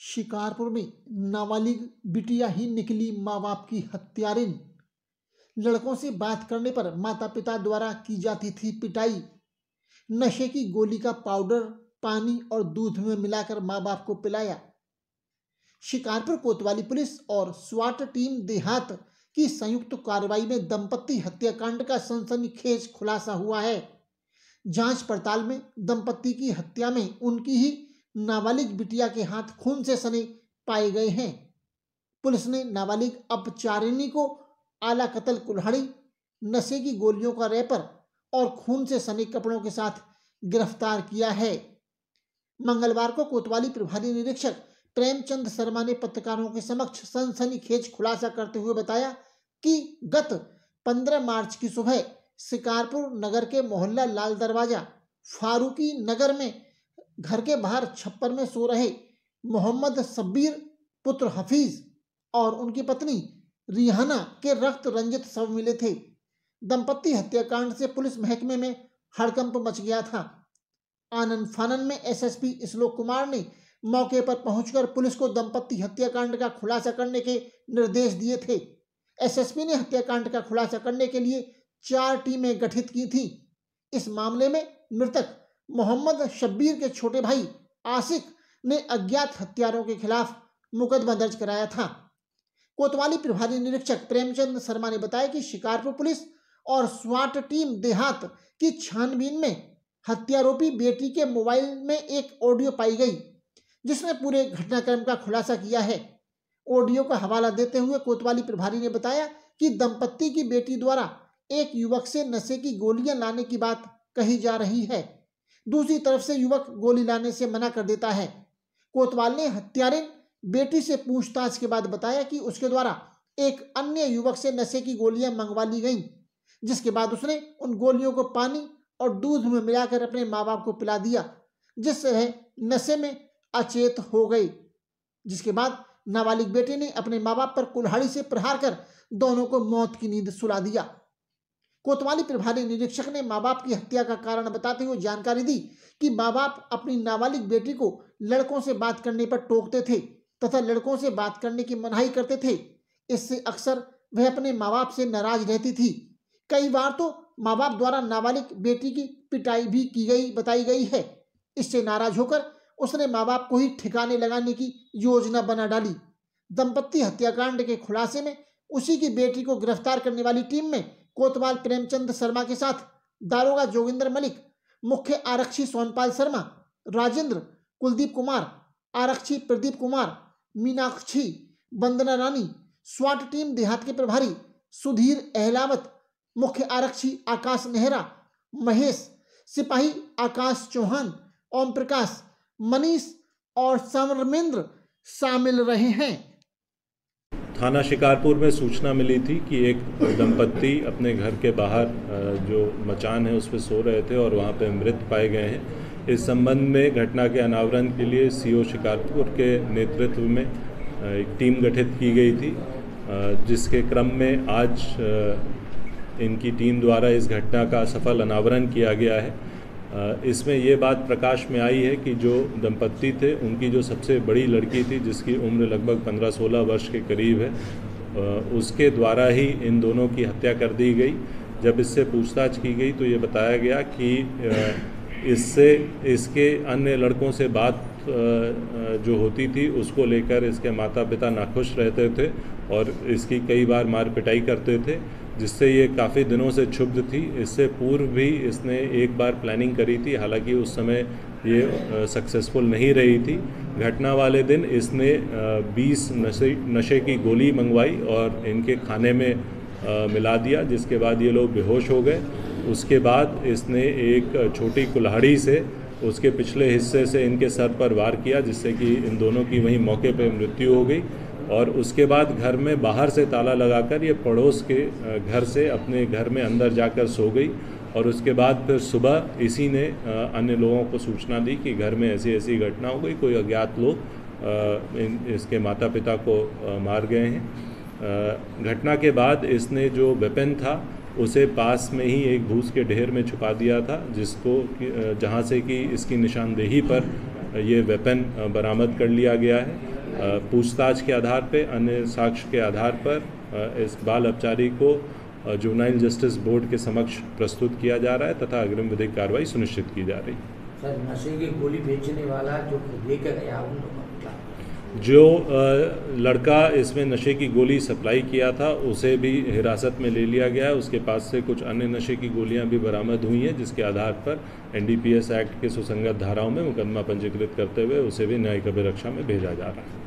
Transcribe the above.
शिकारपुर में नाबालिग बिटिया ही निकली माँ बाप की हत्यारिन। लड़कों से बात करने पर माता पिता द्वारा की जाती थी पिटाई। नशे की गोली का पाउडर पानी और दूध में मिलाकर माँ बाप को पिलाया। शिकारपुर कोतवाली पुलिस और स्वाट टीम देहात की संयुक्त कार्रवाई में दंपत्ति हत्याकांड का सनसनीखेज खुलासा हुआ है। जांच पड़ताल में दंपत्ति की हत्या में उनकी ही नाबालिग बिटिया के हाथ खून से सने पाए गए हैं। पुलिस ने नाबालिग अपचारिणी को आला कत्ल कुल्हाड़ी, नशे की गोलियों का रैपर और खून से सने कपड़ों के साथ गिरफ्तार किया है। मंगलवार को कोतवाली प्रभारी निरीक्षक प्रेमचंद शर्मा ने पत्रकारों के समक्ष सनसनीखेज खुलासा करते हुए बताया कि गत 15 मार्च की सुबह शिकारपुर नगर के मोहल्ला लाल दरवाजा फारूकी नगर में घर के बाहर छप्पर में सो रहे मोहम्मद शब्बीर पुत्र हफीज और उनकी पत्नी रिहाना के रक्त रंजित शव मिले थे। दंपत्ति हत्याकांड से पुलिस महकमे में हड़कंप मच गया था। आनन फानन में एसएसपी श्लोक कुमार ने मौके पर पहुंचकर पुलिस को दंपत्ति हत्याकांड का खुलासा करने के निर्देश दिए थे। एसएसपी ने हत्याकांड का खुलासा करने के लिए 4 टीमें गठित की थी। इस मामले में मृतक मोहम्मद शब्बीर के छोटे भाई आसिक ने अज्ञात हत्यारों के खिलाफ मुकदमा दर्ज कराया था। कोतवाली प्रभारी निरीक्षक प्रेमचंद शर्मा ने बताया कि शिकारपुर पुलिस और स्वाट टीम देहात की छानबीन में हत्यारोपी बेटी के मोबाइल में एक ऑडियो पाई गई, जिसने पूरे घटनाक्रम का खुलासा किया है। ऑडियो का हवाला देते हुए कोतवाली प्रभारी ने बताया कि दंपत्ति की बेटी द्वारा एक युवक से नशे की गोलियां लाने की बात कही जा रही है। दूसरी तरफ से युवक गोली लाने से मना कर देता है। कोतवाल ने हत्यारिन बेटी से पूछताछ के बाद बताया कि उसके द्वारा एक अन्य युवक से नशे की गोलियां मंगवा ली गईं, जिसके बाद उसने उन गोलियों को पानी और दूध में मिलाकर अपने माँ बाप को पिला दिया, जिससे वह नशे में अचेत हो गई। जिसके बाद नाबालिग बेटे ने अपने माँ बाप पर कुल्हाड़ी से प्रहार कर दोनों को मौत की नींद सुला दिया। कोतवाली प्रभारी निरीक्षक ने माँ बाप की हत्या का कारण बताते हुए जानकारी दी कि माँ बाप अपनी नाबालिग बेटी को लड़कों से बात करने पर टोकते थे तथा लड़कों से बात करने की मनाही करते थे। इससे अक्सर वह अपने माँ बाप से नाराज रहती थी। कई बार तो माँ बाप द्वारा नाबालिग बेटी की पिटाई भी की गई बताई गई है। इससे नाराज होकर उसने माँ बाप को ही ठिकाने लगाने की योजना बना डाली। दंपत्ति हत्याकांड के खुलासे में उसी की बेटी को गिरफ्तार करने वाली टीम में कोतवाल प्रेमचंद शर्मा के साथ दारोगा जोगिंदर मलिक, मुख्य आरक्षी सोनपाल शर्मा, राजेंद्र, कुलदीप कुमार, आरक्षी प्रदीप कुमार, मीनाक्षी, वंदना रानी, स्वाट टीम देहात के प्रभारी सुधीर अहलावत, मुख्य आरक्षी आकाश नेहरा, महेश, सिपाही आकाश चौहान, ओम प्रकाश, मनीष और समरमेंद्र शामिल रहे हैं। थाना शिकारपुर में सूचना मिली थी कि एक दंपत्ति अपने घर के बाहर जो मचान है उस पर सो रहे थे और वहां पे मृत पाए गए हैं। इस संबंध में घटना के अनावरण के लिए सीओ शिकारपुर के नेतृत्व में एक टीम गठित की गई थी, जिसके क्रम में आज इनकी टीम द्वारा इस घटना का सफल अनावरण किया गया है। इसमें ये बात प्रकाश में आई है कि जो दंपत्ति थे उनकी जो सबसे बड़ी लड़की थी, जिसकी उम्र लगभग 15-16 वर्ष के करीब है, उसके द्वारा ही इन दोनों की हत्या कर दी गई। जब इससे पूछताछ की गई तो ये बताया गया कि इसके अन्य लड़कों से बात जो होती थी उसको लेकर इसके माता पिता नाखुश रहते थे और इसकी कई बार मार पिटाई करते थे, जिससे ये काफ़ी दिनों से क्षुब्ध थी। इससे पूर्व भी इसने एक बार प्लानिंग करी थी, हालांकि उस समय ये सक्सेसफुल नहीं रही थी। घटना वाले दिन इसने 20 नशे की गोली मंगवाई और इनके खाने में मिला दिया, जिसके बाद ये लोग बेहोश हो गए। उसके बाद इसने एक छोटी कुल्हाड़ी से उसके पिछले हिस्से से इनके सर पर वार किया, जिससे कि इन दोनों की वहीं मौके पर मृत्यु हो गई। और उसके बाद घर में बाहर से ताला लगाकर ये पड़ोस के घर से अपने घर में अंदर जाकर सो गई। और उसके बाद फिर सुबह इसी ने अन्य लोगों को सूचना दी कि घर में ऐसी ऐसी घटना हो गई, कोई अज्ञात लोग इसके माता पिता को मार गए हैं। घटना के बाद इसने जो वेपन था उसे पास में ही एक भूस के ढेर में छुपा दिया था, जिसको जहाँ से कि इसकी निशानदेही पर ये वेपन बरामद कर लिया गया है। पूछताछ के आधार पे, अन्य साक्ष्य के आधार पर इस बाल अपचारी को जुवेनाइल जस्टिस बोर्ड के समक्ष प्रस्तुत किया जा रहा है तथा अग्रिम विधिक कार्रवाई सुनिश्चित की जा रही है। सर, नशे की गोली बेचने वाला जो लेकर गया उन लोगों का, जो लड़का इसमें नशे की गोली सप्लाई किया था उसे भी हिरासत में ले लिया गया है। उसके पास से कुछ अन्य नशे की गोलियां भी बरामद हुई हैं, जिसके आधार पर NDPS एक्ट के सुसंगत धाराओं में मुकदमा पंजीकृत करते हुए उसे भी न्यायिक अभिरक्षा में भेजा जा रहा है।